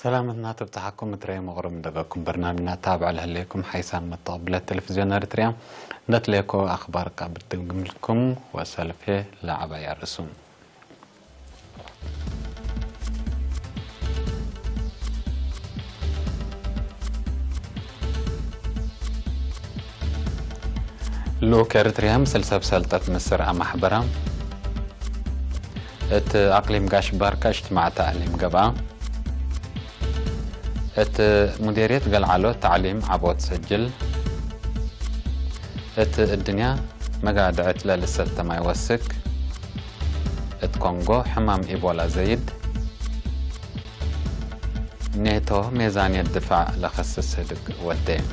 سلامتنا تبتحكم تري مغرب دقاكم برنامجنا تابع لهليكم حيثان مطابلة تلفزيون اريتريا نتليكو اخبار قابل لكم وسلفه لعبا يارسون لوك اريتريا مسلسل سلطة مصر محبرة ات اقليم قاش باركا اجتماع تعليم قبا ات مديرية قلعلو تعليم عبود سجل ات الدنيا مقادعت للسلطة ما يوسك ات كونغو حمام ايبولا زيد نيتو ميزانية الدفاع لخصص هدق ودين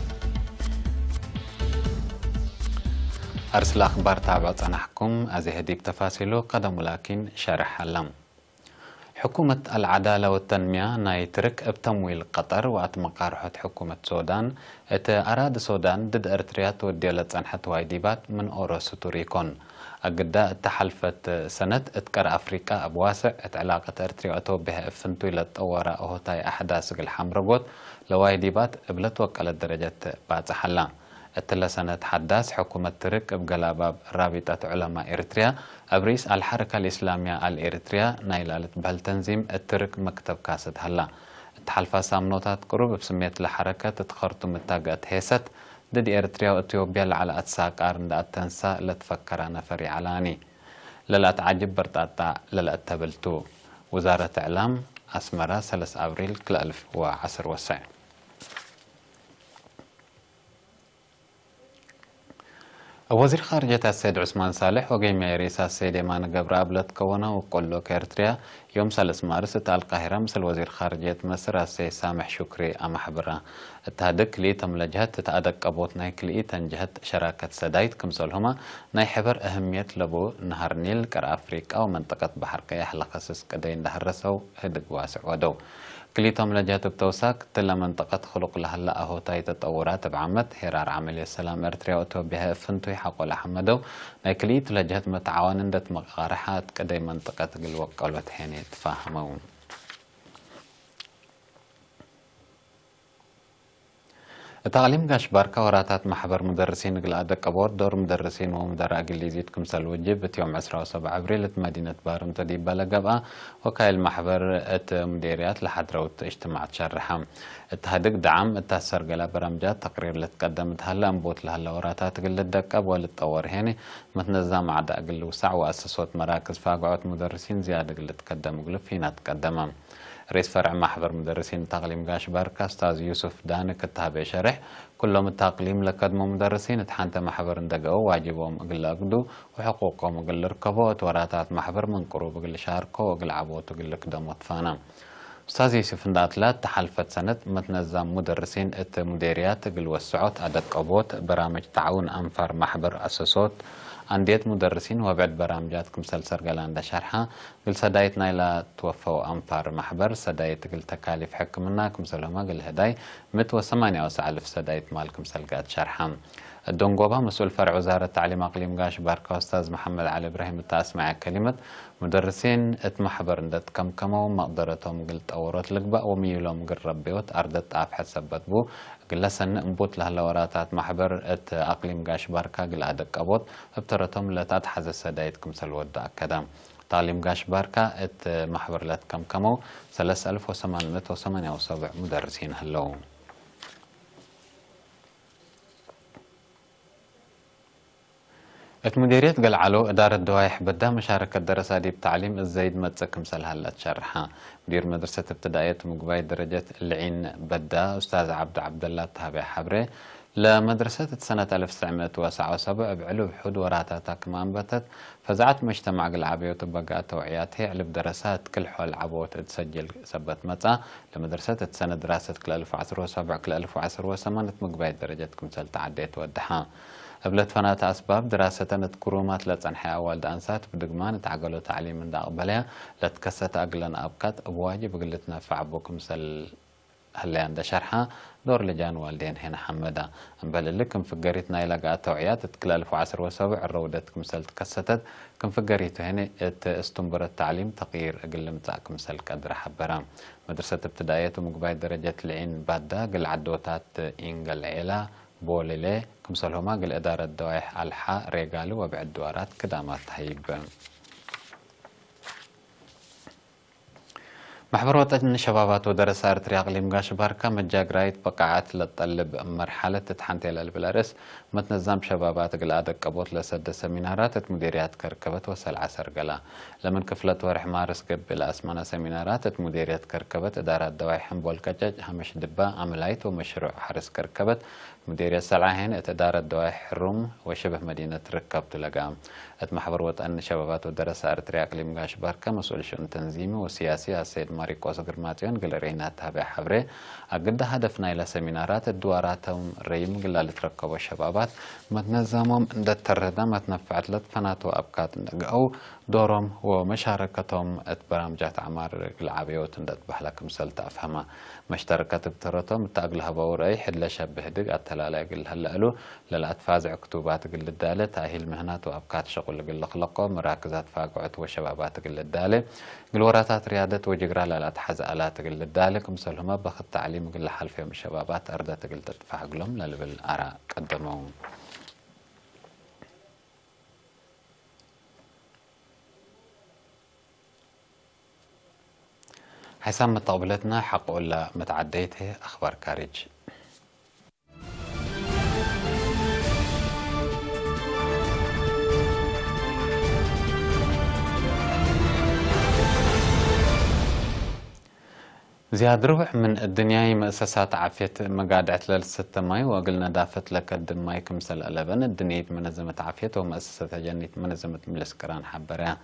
أرسل أخبار تابعت أنحكم أزي هديك تفاصيله قدم لكن شرح اللم حكومة العدالة والتنمية نايترك بتمويل قطر وقت مقارحة حكومة السودان أراد السودان ضد إرتريا وديلة أنحت وايديبات من أوروس توريكون أقدا تحلفت سنة اتكر أفريقيا أبواسع علاقة إرتريا بها افنتو إلى الطوارة أهوتاي أحداث الحمرقوت لوايديبات بلت وكالة درجة بات حلا التلا سنة حداث حكومة ترك بقلاباب رابطة علماء إريتريا أبريس الحركة الإسلامية الإريتريا نايلالة بهالتنظيم الترك مكتب كاسد هلا تحالفا سامنوتات قروب بسمية الحركة تتخرطو متاقات هيست ضد إريتريا وإثيوبيا على أتساق أرند أتنسى لتفكر نفري علاني للا تعجب برطاطا للا تبلتو وزارة إعلام أسمرة 3 أبريل 2010 وزير خارجية السيد عثمان صالح وقيم رئيس السيد إيمان قبر أبلت كونا وقلو كإرتريا يوم 3 مارس القاهرة مثل وزير خارجية مصر السيد سامح شكري أمحبرة التهدك لي تملجهت تتأدك أبوت نايك لي تنجهت شراكة سدايت كمسولهما ناي حبر أهمية لبو نهر نيل كر أفريقيا ومنطقة بحر قياح لخصص كدين دهرسو هدق واسع ودو كليتهم لجهت بتوساك تلا منطقة خلق لهلا أهو تاي تطورات بعمت هرار عملية السلام إرتريا وتوبيها فنتوي حقول أحمدو كليت لجهت متعاون دت مقارحات كدي منطقة قلوك قلوت هيني تفاهمون تعليم قاش باركا وراتات محبر مدرسين قلادة قبور دور مدرسين ومدراء قليزيت كمسال وجب يوم 17 أبريل مدينة بارم تديب بلقبا وكايل محبر مديريات لحد روت اجتماع تشرحة التهدق دعم التأثر قلا برمجات تقرير لتقدمت هلا انبوت لهلا وراتات قلت دقب ولتطور هيني متنظم عدا قل وسع وأسسوت مراكز فاقعات مدرسين زيادة قلت تقدم قلت فينا تقدمها رئيس فرع محضر مدرسين تقليم قاش باركا استاذ يوسف دانك التابع شرح كلهم التقليم لقدموا مدرسين تحانت محبر اندقوا واجبهم اقل اقدو وحقوقهم اقل ركبوا وراتات محبر من قروب اقل شاركوا واقل عبوت واقل قدموا فانا استاذ يوسف داتلات تحلفت سنة متنظم مدرسين مديريات اقل وسعوت ادق ابوت برامج تعاون انفر محبر اسسوت عنديت مدرسين وبعد برامجات كمسل سرقلان دا شرحة قل سدايت نايلا توفوا أنفار محبر سدايت قل تكاليف حكمنا كمسلهما قل هداي متو 8,000 سدايت مال كمسل قاد شرحة الدونغوبا مسؤول فرع وزارة تعليم أقليم قاش باركا أستاذ محمد علي إبراهيم التاسمع كلمة مدرسين اتمحبر ندت كم كمو مقدرتهم قلت أورات لقبا وميلهم قل ربيوت أردت أفحد سبت بو قل لسن انبوت لها اللوراتات محبر ات أقليم قاش باركا قل أدك أبوت ابترتهم لتتحز السدايت كمسل ودا كدام تعليم قاش باركا ات محبر لت كم كمو 3,878 مدرسين هلو مديرية قلعلو إدارة دوايح بدا مشاركة دراسة دي بتعليم الزايد متسك مسل هلا تشرحها مدير مدرسة ابتدائية مقباي درجة العين بدا أستاذ عبد الله تابع حبري لمدرسة سنة 1977 بعلو بحود وراتها كمان بتت فزعت مجتمع قلعبي وطبقات توعياتها على بدراسات كل حول عبوت تسجل سبت متى لمدرسة سنة دراسة كل 2017 كل 2018 مقباي درجة كمسل تعديت ودحا قبلت فنات أسباب دراسة تكرومات لتنحي أول دانسات بدقمان تعقلوا تعليم من داقبلها لتكست أقلن أبقات أبواجب قلتنا فعبوكم سل هلا عند شرحة دور لجان والدين هنا حمدا بل لكم في قريتنا إلى قاعد توعيات تكلا 1017 الرودة كمسل تكستت كم في قريته هنا استنبر التعليم تغيير أقل متاعكم سل قدر حبرام مدرسة ابتدائية ومقباية درجة العين بادا قل عدوتات إنقل عيلة بوليلي كمسلهما قل إدارة دوائح الحا ريقالو وبعد دوارات كدامات هيب محبر وطن شبابات ودرس أرتريا قليم قاش باركا مجاقرايت بقاعات لطلب مرحلة تتحنتي للبلارس متنظم شبابات قلادة قبوت لسد سمينارات مديريات كركبت وسل عسر قلا لمن كفلت ورح مارس قبل أسمانا سمينارات مديريات كركبت إدارات دواي حنبول كجاج همش دبا عملايت ومشروع حرس كركبت مديرية سلعهين إدارة دواي حروم وشبه مدينة ركبت لقام محبر وطن شبابات ودرس أرتريا قليم قاش باركا مسؤول شؤون تنظيمي وسياسي السيد ماريكوس قرماتيون قل رينا تابع حبري أقد هدفنا إلى سمينارات الدواراتهم ريم قل لتركبوا الشبابات متنظمهم عند التردة متنفعت لطفنات وأبكات أو دورهم ومشاركتهم برامجات أعمار العبيوت عند بحلكم سلت أفهمها مشتركات بترتهم تأقلها بوري حد لشبه دق التلالة قل هلألو للأتفاز عكتوبات قل الدالة تأهيل مهنات وأبكات شغل قل لخلقه مراكزات فاقعت وشبابات قل الدالة قل وراتات ريادة وجقرا للأتحز آلات قل الدالة كمسلهما بخط تعليم قل حلفهم الشبابات أردت قل تدفع قلهم للبل أراء قدموا حسام متقبلتنا حق ولا متعديته أخبار كارج زياد ربع من الدنيا مؤسسات عافية مقادعة للستة ماي وقلنا دافت لك الدم ماي كمسل 11 الدنيا منظمة عافية ومؤسسة جنية منظمة ملسكران حبرها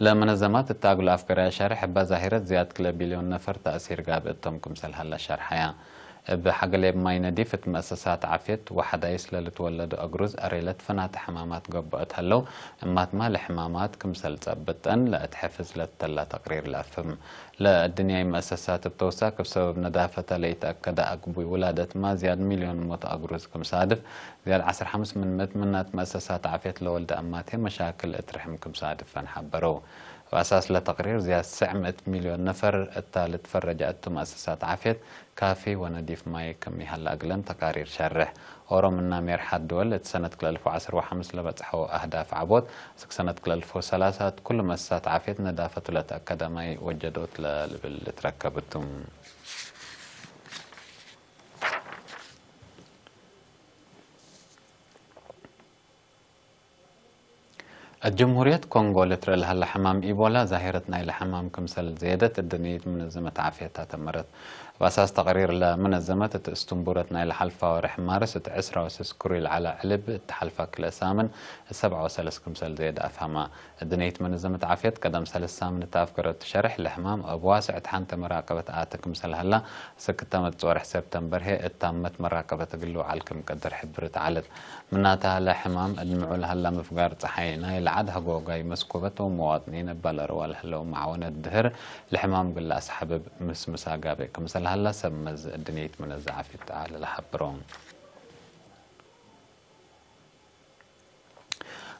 لمنظمات التاقل أفكار شارح بظاهرة زيادة كلا بليون نفر تأثير قابلتهم كمسل هلا شرحها بحقل ماي نديفة مؤسسات عافية وحدا يسلا لتولد أجرز أريلت فنات حمامات قبقت هلو أمات ما لحمامات كمسل تثبتن لا تحفز لتلا تقرير لأفهم لا الدنيا مؤسسات بتوساك بسبب ندافة ليتأكد أقبوي ولادة ما زياد مليون موت أجرز كمصادف زياد 15 من منات مؤسسات عافية لولد أماتها مشاكل اترحم كمصادف فنحبرو وأساس لتقرير زيادة 900 مليون نفر الثالث فرجت مؤسسات عافية كافي ونضيف ماي كمي هلا أقلن تقارير شرح أورو منا مير حد دول سنة 2015 لبتحو أهداف عبود سنة 2003 كل مؤسسات عافية ندافة لتأكد ماي وجدوت اللي تركبتهم الجمهورية كونغو لتر لها لحمام إيبولا ظاهرتنا إلى حمام كمسل زيادة الدنيا منظمة عافية تمرت وأساس تقرير لمنظمة استنبورتنا إلى حلفة ورح مارس عسرة وسسكري على علب تحلفة كل سامن 7 كمسل زيادة أفهمها الدنيا منظمة عافية قدم سلس سامن تافكرت شرح لحمام أبواسع تحنت مراقبة كمسل هلا سكتمت صورح سبتمبر هي اتمت مراقبة تقلو علكم قدر حبرت علت مناتها لحمام المعول هلا مفقار صحينا العاد هجوجاي مسكوبته مواطنين بالروال هلو معونه الدهر لحمام قل أسحب مساقابي كمثل هلا سمز الدنيا من الزعافي تعالى لحبرون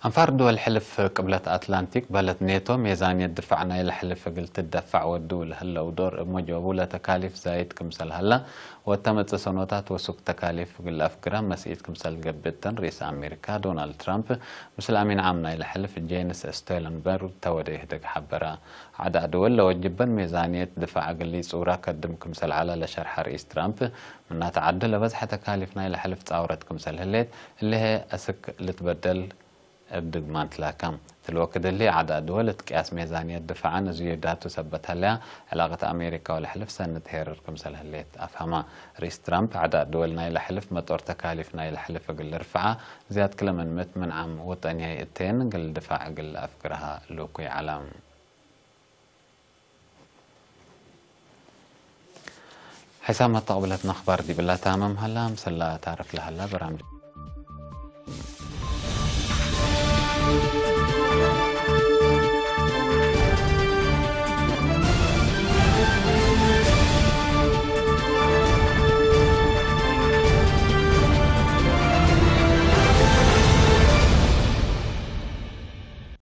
أنفار دول حلف قبلة أتلانتيك بلت نيتو ميزانية دفعنا إلى حلف قلت الدفع والدول هلا ودور مجوبولة تكاليف زايد كمثل هلا وتمت سنوات وسوق تكاليف قل أفكرا مسيد كمثل قبتن رئيس أمريكا دونالد ترامب مثل أمين عامنا إلى حلف جينس ستيلنبرغ تودي يهدق حبرا عدا دول لو جبن ميزانية دفع قلي صورة قدم كمثل على لشرح رئيس ترامب منها تعدل بزح تكاليفنا إلى حلف تعورت كمثل هليت اللي هي أسك لتبدل الدقمان تلاكم في الوقت اللي عدا دول قياس ميزانية دفعا زيادات تثبتها لها علاقة أمريكا والحلف سنة هيرر كمثل هليت أفهمها رئيس ترامب عدا دولنا إلى حلف مطور تكاليفنا إلى حلف قل رفعة زياد كل من عام وطنية التين قل دفاع قل أفكرها لوكي علام حسام تقبلت نخبار دي بالله تمام هلا مسلا تعرف لهلا برامج